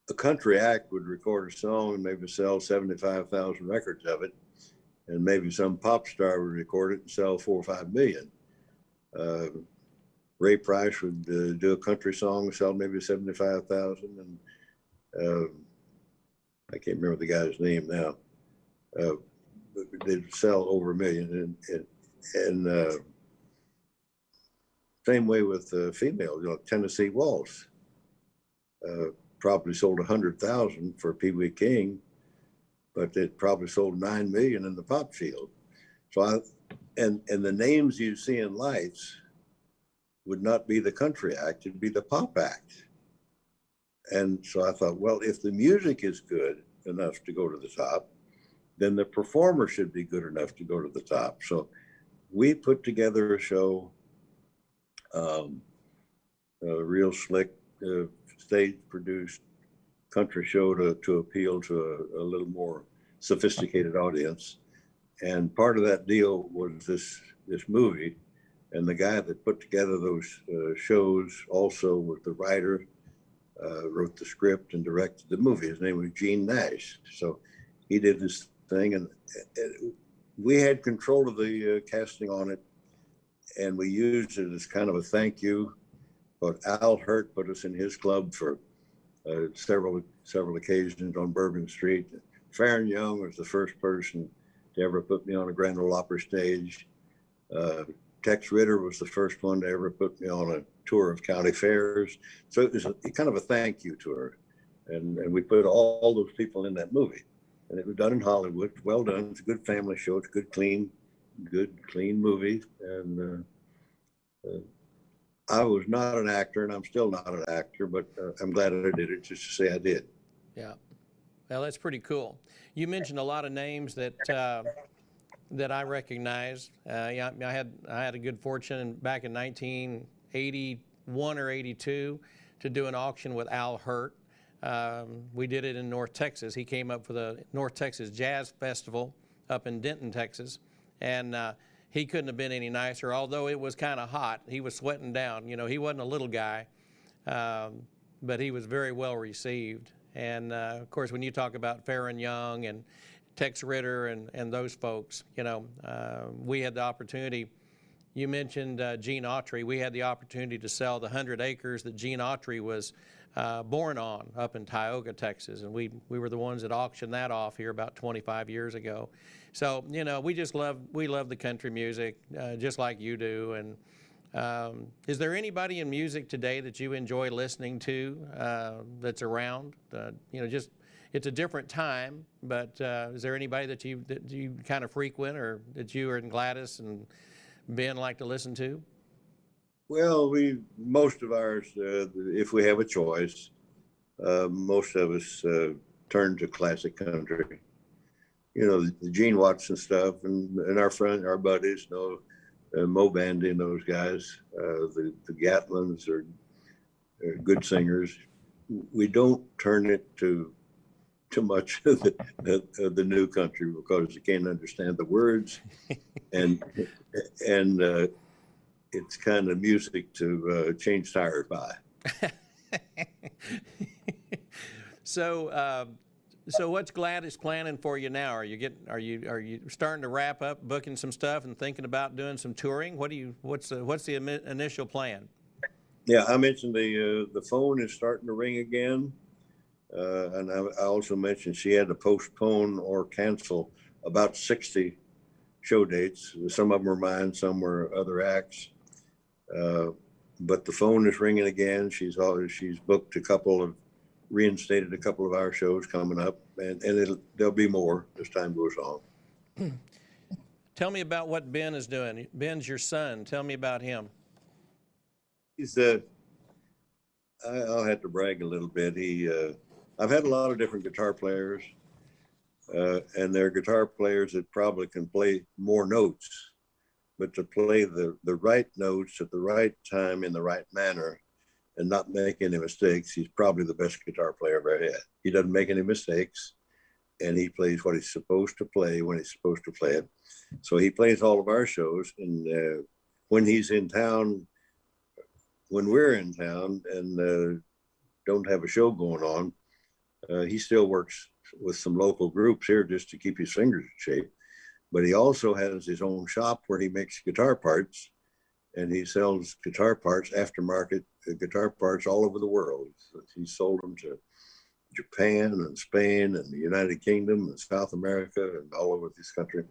a country act would record a song and maybe sell 75,000 records of it, and maybe some pop star would record it and sell 4 or 5 million. Ray Price would do a country song and sell maybe 75,000, and I can't remember the guy's name now. they'd sell over 1 million. And same way with females, Tennessee Waltz probably sold 100,000 for Pee Wee King, but it probably sold 9 million in the pop field. So and the names you see in lights would not be the country act, it'd be the pop act. And so I thought, well, if the music is good enough to go to the top, then the performer should be good enough to go to the top. So we put together a show, a real slick, stage produced country show to appeal to a little more sophisticated audience. And part of that deal was this movie. And the guy that put together those shows also was the writer, wrote the script and directed the movie. His name was Gene Nash. So he did this thing, and we had control of the casting on it, and we used it as kind of a thank you. But Al Hurt put us in his club for several occasions on Bourbon Street. Farron Young was the first person to ever put me on a Grand Ole Opry stage. Tex Ritter was the first one to ever put me on a tour of county fairs. So it was kind of a thank you to her. And we put all those people in that movie. And it was done in Hollywood. Well done. It's a good family show. It's a good, clean movie. And I was not an actor, and I'm still not an actor, but I'm glad I did it just to say I did. Yeah. Well, that's pretty cool. You mentioned a lot of names that I recognize. Yeah, I had a good fortune back in 1981 or 82 to do an auction with Al Hurt. We did it in North Texas. He came up for the North Texas Jazz Festival up in Denton, Texas, and he couldn't have been any nicer. Although it was kind of hot, he was sweating down. You know, he wasn't a little guy, but he was very well received. And of course, when you talk about Farron Young and Tex Ritter and those folks, you know, we had the opportunity. You mentioned Gene Autry. We had the opportunity to sell the 100 acres that Gene Autry was born on up in Tioga, Texas, and we were the ones that auctioned that off here about 25 years ago. So, you know, we love the country music just like you do. And is there anybody in music today that you enjoy listening to that's around? You know, just it's a different time, but is there anybody that you kind of frequent, or that you and Gladys and Ben like to listen to? Well, most of ours, if we have a choice, most of us turn to classic country. You know, the Gene Watson stuff, and our buddies, Mo Bandy and those guys, the Gatlins are good singers. We don't turn it to too much of the new country because you can't understand the words, and it's kind of music to change tires by. So what's Gladys planning for you now? Are you starting to wrap up, booking some stuff, and thinking about doing some touring? What's the initial plan? Yeah, I mentioned the phone is starting to ring again, and I also mentioned she had to postpone or cancel about 60 show dates. Some of them were mine, some were other acts. But the phone is ringing again. She's booked reinstated a couple of our shows coming up, and there'll be more as time goes on. Tell me about what Ben is doing. Ben's your son. Tell me about him. He's I'll have to brag a little bit. I've had a lot of different guitar players, and they're guitar players that probably can play more notes, but to play the right notes at the right time in the right manner and not make any mistakes, he's probably the best guitar player I've ever had. He doesn't make any mistakes, and he plays what he's supposed to play when he's supposed to play it. So he plays all of our shows, and when he's in town, when we're in town and don't have a show going on, he still works with some local groups here just to keep his fingers in shape. But he also has his own shop where he makes guitar parts, and he sells guitar parts, aftermarket guitar parts all over the world. He sold them to Japan and Spain and the United Kingdom and South America and all over this country.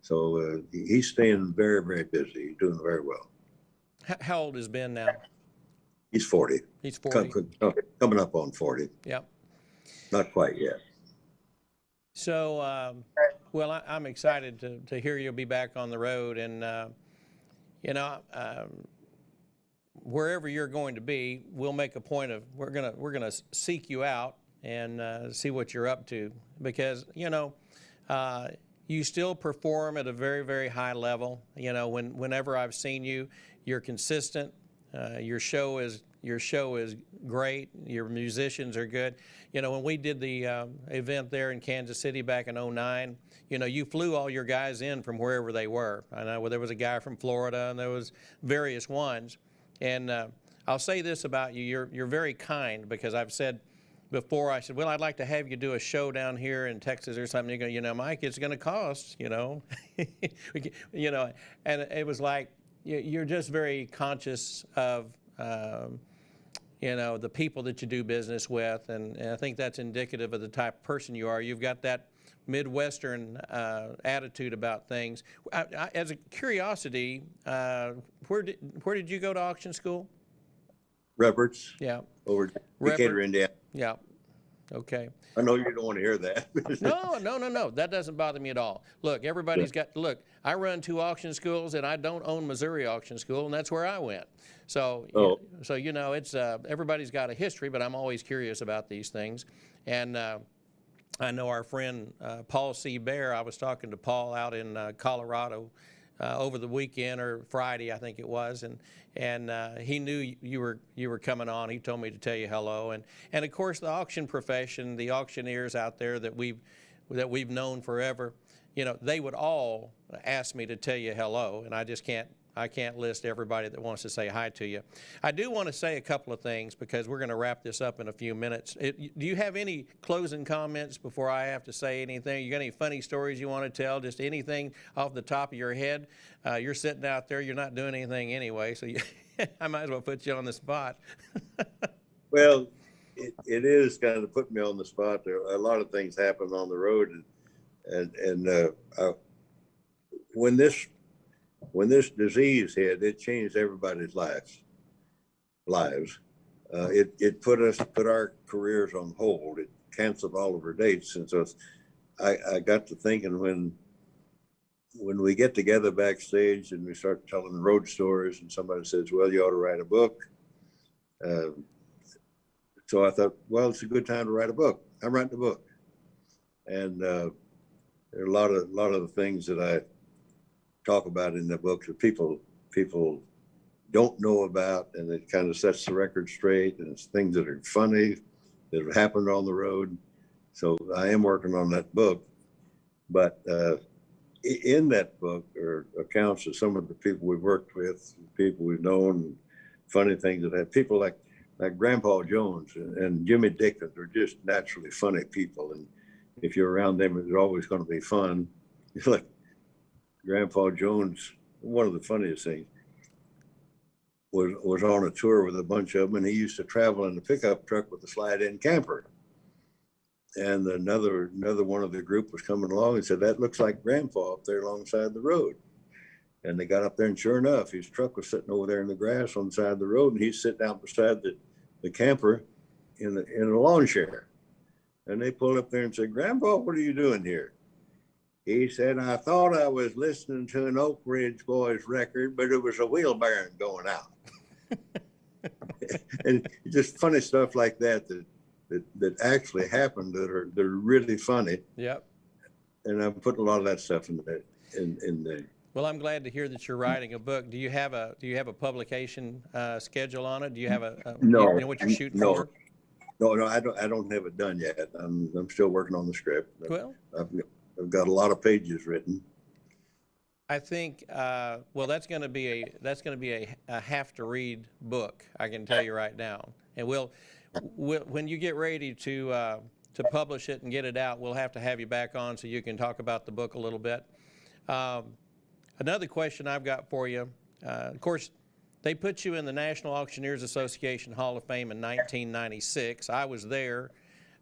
So he's staying very, very busy. He's doing very well. How old is Ben now? He's 40. He's 40. Coming up on 40. Yep. Not quite yet. So, well, I'm excited to hear you'll be back on the road, and you know, wherever you're going to be, we'll make a point of we're gonna seek you out and see what you're up to, because you know, you still perform at a very, very high level. You know, whenever I've seen you, you're consistent. Your show is great. Your musicians are good. You know, when we did the event there in Kansas City back in '09, you know, you flew all your guys in from wherever they were. I know there was a guy from Florida, and there was various ones. And I'll say this about you: you're very kind, because I've said before, I said, well, I'd like to have you do a show down here in Texas or something. You go, you know, Mike, it's going to cost, you know, you know, and it was like you're just very conscious of. You know, the people that you do business with, and I think that's indicative of the type of person you are. You've got that Midwestern attitude about things. As a curiosity, where did you go to auction school? Roberts. Yeah. Over Decatur, Indiana. Yeah. Okay. I know you don't want to hear that. No. That doesn't bother me at all. Look, everybody's got, look, I run 2 auction schools, and I don't own Missouri Auction School, and that's where I went. So, so you know, it's everybody's got a history, but I'm always curious about these things. And I know our friend Paul C. Bear, I was talking to Paul out in Colorado over the weekend, or Friday, I think it was, and he knew you were coming on. He told me to tell you hello, and of course the auction profession, the auctioneers out there that we've known forever, you know, they would all ask me to tell you hello, and I can't list everybody that wants to say hi to you. I do want to say a couple of things, because we're going to wrap this up in a few minutes. Do you have any closing comments before I have to say anything? You got any funny stories you want to tell? Just anything off the top of your head? You're sitting out there. You're not doing anything anyway, so I might as well put you on the spot. Well, it is kind of put me on the spot. There a lot of things happen on the road, and when this disease hit, it changed everybody's lives. It put our careers on hold. It canceled all of our dates. And so I got to thinking, when we get together backstage and we start telling road stories, and somebody says, well, you ought to write a book. So I thought, well, it's a good time to write a book. I'm writing a book. And there are a lot of the things that I talk about in the book that people don't know about, and it kind of sets the record straight, and it's things that are funny that have happened on the road. So I am working on that book, but in that book are accounts of some of the people we've worked with, people we've known, funny things that have people like Grandpa Jones and Jimmy Dickens are just naturally funny people, and if you're around them, it's always going to be fun. Like Grandpa Jones, one of the funniest things, was on a tour with a bunch of them, and he used to travel in a pickup truck with a slide-in camper. And another one of the group was coming along and said, that looks like Grandpa up there alongside the road. And they got up there, and sure enough, his truck was sitting over there in the grass on the side of the road, and he's sitting out beside the camper in a lawn chair. And they pulled up there and said, Grandpa, what are you doing here? He said, I thought I was listening to an Oak Ridge Boys record, but it was a wheel bearing going out. And just funny stuff like that actually happened that are really funny. Yep. And I'm putting a lot of that stuff in there. Well, I'm glad to hear that you're writing a book. Do you have a publication schedule on it? Do you have no? You know what you're shooting for? No, I don't have it done yet. I'm still working on the script. Well, I've got a lot of pages written. I think well, that's going to be a have to read book. I can tell you right now. And we'll when you get ready to publish it and get it out, we'll have to have you back on so you can talk about the book a little bit. Another question I've got for you. Of course, they put you in the National Auctioneers Association Hall of Fame in 1996. I was there.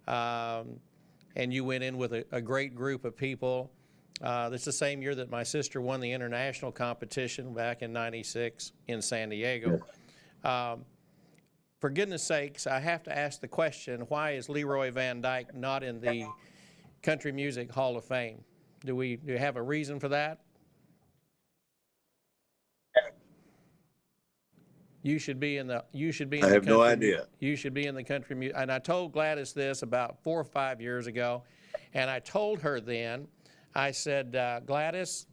and you went in with a great group of people. This is the same year that my sister won the international competition back in '96 in San Diego. For goodness sakes, I have to ask the question, why is Leroy Van Dyke not in the Country Music Hall of Fame? Do you have a reason for that? You should be in the. You should be in I the have country. no idea. You should be in the country music. And I told Gladys this about 4 or 5 years ago, and I told her then, I said, Gladys,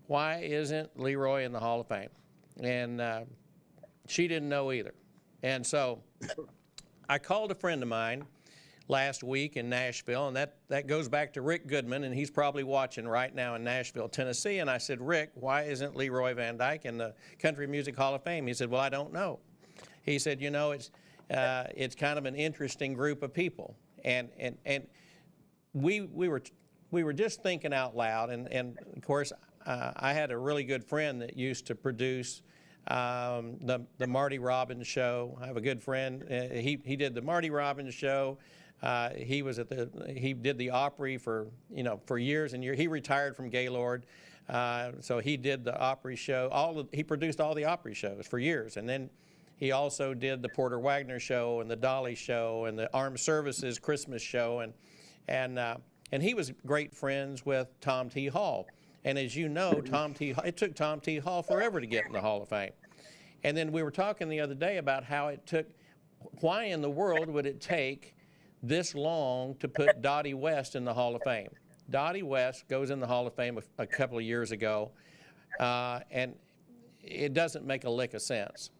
why isn't Leroy in the Hall of Fame? And she didn't know either. And so I called a friend of mine last week in Nashville, and that goes back to Rick Goodman, and he's probably watching right now in Nashville, Tennessee. And I said, Rick, why isn't Leroy Van Dyke in the Country Music Hall of Fame? He said, well, I don't know. He said, you know, it's kind of an interesting group of people. And we were just thinking out loud, and of course, I had a really good friend that used to produce the Marty Robbins show. I have a good friend. He did the Marty Robbins show. He did the Opry for years and years. He retired from Gaylord, so he did the Opry show. He produced all the Opry shows for years, and then he also did the Porter Wagner show and the Dolly show and the Armed Services Christmas show, and he was great friends with Tom T. Hall. And as you know, it took Tom T. Hall forever to get in the Hall of Fame. And then we were talking the other day about how why in the world would it take this long to put Dottie West in the Hall of Fame? Dottie West goes in the Hall of Fame a couple of years ago, and it doesn't make a lick of sense.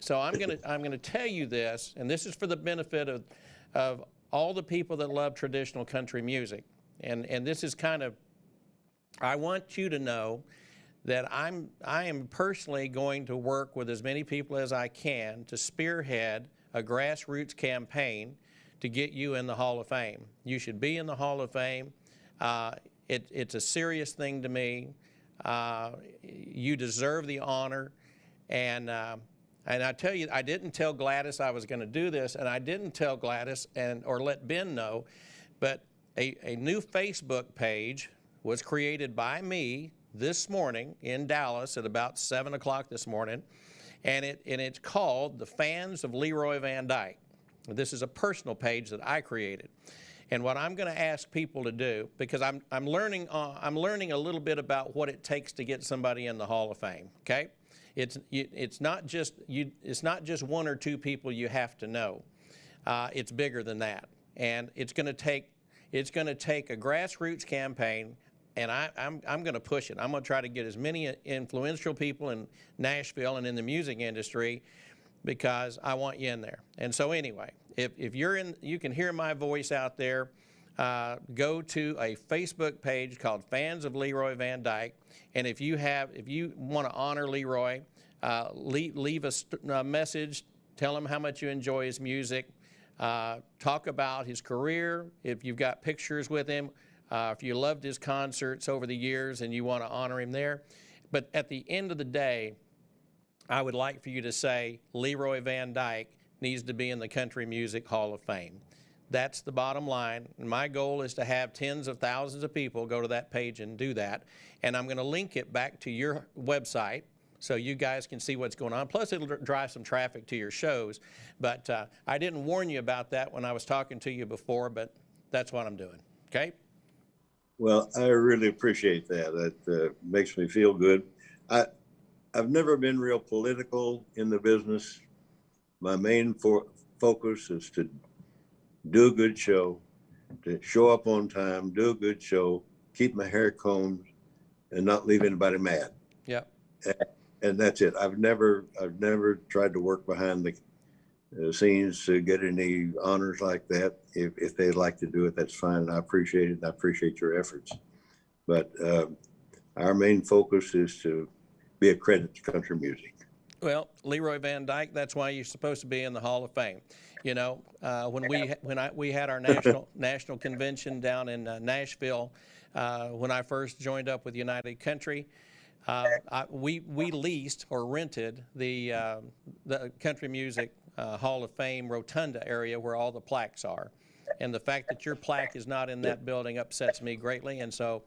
So I'm gonna tell you this, and this is for the benefit of all the people that love traditional country music. And this is kind of, I want you to know that I am personally going to work with as many people as I can to spearhead a grassroots campaign to get you in the Hall of Fame. You should be in the Hall of Fame. It's a serious thing to me. You deserve the honor. And I tell you, I didn't tell Gladys I was going to do this, and I didn't tell Gladys or let Ben know, but a new Facebook page was created by me this morning in Dallas at about 7 o'clock this morning, and it's called The Fans of Leroy Van Dyke. This is a personal page that I created. And what I'm going to ask people to do, because I'm learning a little bit about what it takes to get somebody in the Hall of Fame. Okay, it's not just 1 or 2 people you have to know. It's bigger than that, and it's going to take a grassroots campaign. And I'm going to push it. I'm going to try to get as many influential people in Nashville and in the music industry, because I want you in there. And so anyway, if you're in, you can hear my voice out there. Go to a Facebook page called Fans of Leroy Van Dyke, and if you want to honor Leroy, leave a message. Tell him how much you enjoy his music. Talk about his career. If you've got pictures with him. If you loved his concerts over the years and you want to honor him there. But at the end of the day, I would like for you to say Leroy Van Dyke needs to be in the Country Music Hall of Fame. That's the bottom line. And my goal is to have tens of thousands of people go to that page and do that. And I'm going to link it back to your website so you guys can see what's going on. Plus, it'll drive some traffic to your shows. But I didn't warn you about that when I was talking to you before, but that's what I'm doing. Okay? Well, I really appreciate that. That makes me feel good. I've never been real political in the business. My main focus is to do a good show, to show up on time, do a good show, keep my hair combed, and not leave anybody mad. Yeah. And that's it. I've never tried to work behind the scenes to get any honors like that. If they'd like to do it, that's fine. I appreciate it. I appreciate your efforts. But our main focus is to be a credit to country music. Well, Leroy Van Dyke, that's why you're supposed to be in the Hall of Fame. You know, when we had our national convention down in Nashville, when I first joined up with United Country, we leased or rented the Country Music Hall of Fame rotunda area where all the plaques are. and the fact that your plaque is not in that building upsets me greatly. And so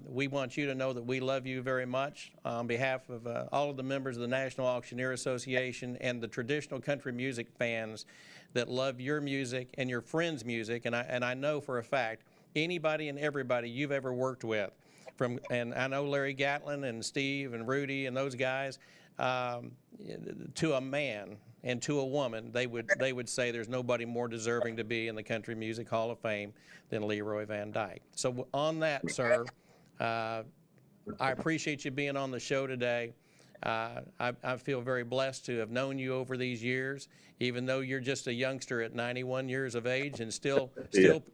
we want you to know that we love you very much on behalf of all of the members of the National Auctioneer Association and the traditional country music fans that love your music and your friends' music. And I know for a fact, anybody and everybody you've ever worked with, and I know Larry Gatlin and Steve and Rudy and those guys, to a man and to a woman, they would say there's nobody more deserving to be in the Country Music Hall of Fame than Leroy Van Dyke. So on that, sir, I appreciate you being on the show today. I feel very blessed to have known you over these years, even though you're just a youngster at 91 years of age and still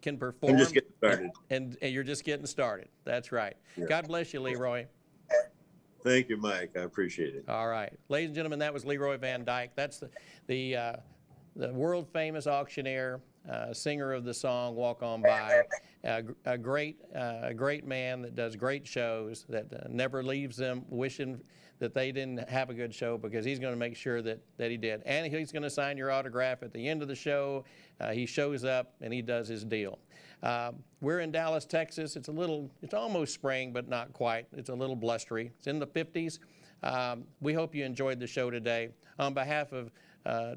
can perform. I'm just getting started. And you're just getting started. That's right. Yeah. God bless you, Leroy. Thank you, Mike. I appreciate it. All right. Ladies and gentlemen, that was Leroy Van Dyke. That's the world famous auctioneer, singer of the song Walk On By, a great man that does great shows, that never leaves them wishing that they didn't have a good show, because he's going to make sure that he did. And he's going to sign your autograph at the end of the show. He shows up and he does his deal. We're in Dallas, Texas. It's almost spring, but not quite. It's a little blustery. It's in the 50s. We hope you enjoyed the show today. On behalf of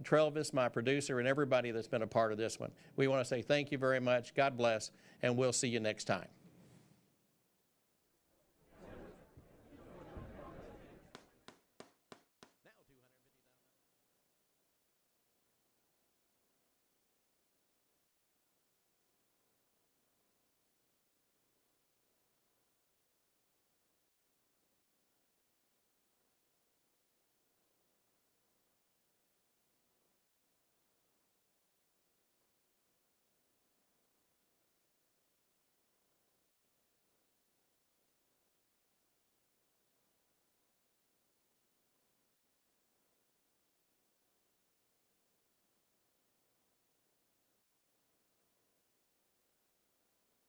Trelvis, my producer, and everybody that's been a part of this one, we want to say thank you very much. God bless, and we'll see you next time.